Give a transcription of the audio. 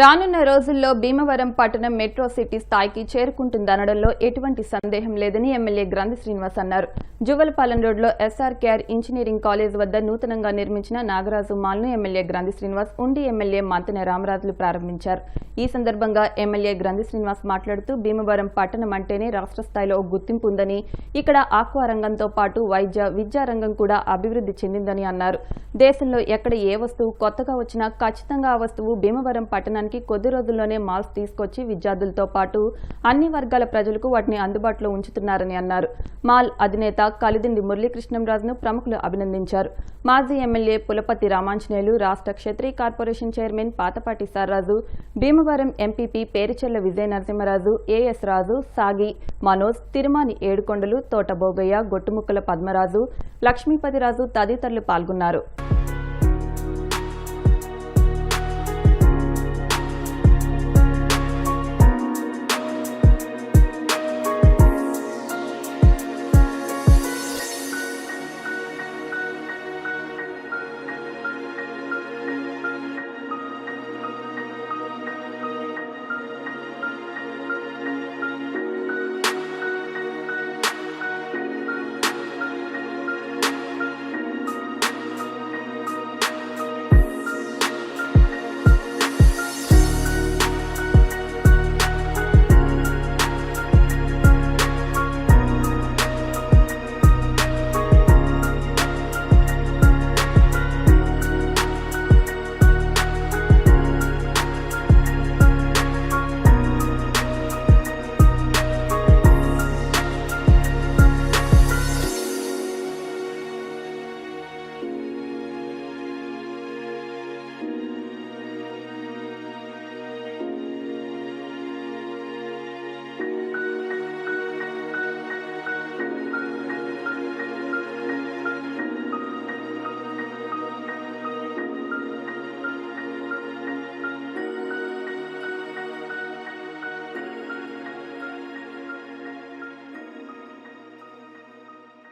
రానున్న రోజుల్లో భీమవరం పట్టణం మెట్రో సిటీ స్థాయికి చేరుకుంటుందనడంలో ఎటువంటి సందేహం లేదని ఎమ్మెల్యే గ్రంథి శ్రీనివాస్ అన్నారు. జువ్వలపాలెం రోడ్లో ఎస్ఆర్కేఆర్ ఇంజనీరింగ్ కాలేజ్ వద్ద నూతనంగా నిర్మించిన నాగరాజు మాల్ను ఎమ్మెల్యే గ్రంథి శ్రీనివాస్ ఉండి ఎమ్మెల్యే మంతెన రామరాజులు ప్రారంభించారు. ఈ సందర్భంగా ఎమ్మెల్యే గ్రంథి శ్రీనివాస్ మాట్లాడుతూ భీమవరం పట్టణం అంటేనే రాష్ట్ర స్థాయిలో గుర్తింపు ఉందని, ఇక్కడ ఆక్వా రంగంతో పాటు వైద్య విద్యా రంగం కూడా అభివృద్ధి చెందిందని అన్నారు. దేశంలో ఎక్కడ ఏ వస్తువు కొత్తగా వచ్చినా ఖచ్చితంగా ఆ వస్తువు భీమవరం పట్టణానికి కొద్ది రోజుల్లోనే మాల్స్ తీసుకొచ్చి విద్యార్థులతో పాటు అన్ని వర్గాల ప్రజలకు వాటిని అందుబాటులో ఉంచుతున్నారని అన్నారు. మాల్ అధినేత కలిదిండి మురళీకృష్ణంరాజును ప్రముఖులు అభినందించారు. మాజీ ఎమ్మెల్యే పులపతి రామాంజనేయులు, రాష్ట్ర Kshatriya corporation chairman Pathapati Sarraju, Bhimavaram MPP Perichella Vijaya Narasimharaju, AS Raju, Sagi Manoj, Tirumani ఏడుకొండలు, తోట భోగయ్య, గొట్టుముక్కల పద్మరాజు, లక్ష్మీపతిరాజు తదితరులు పాల్గొన్నారు.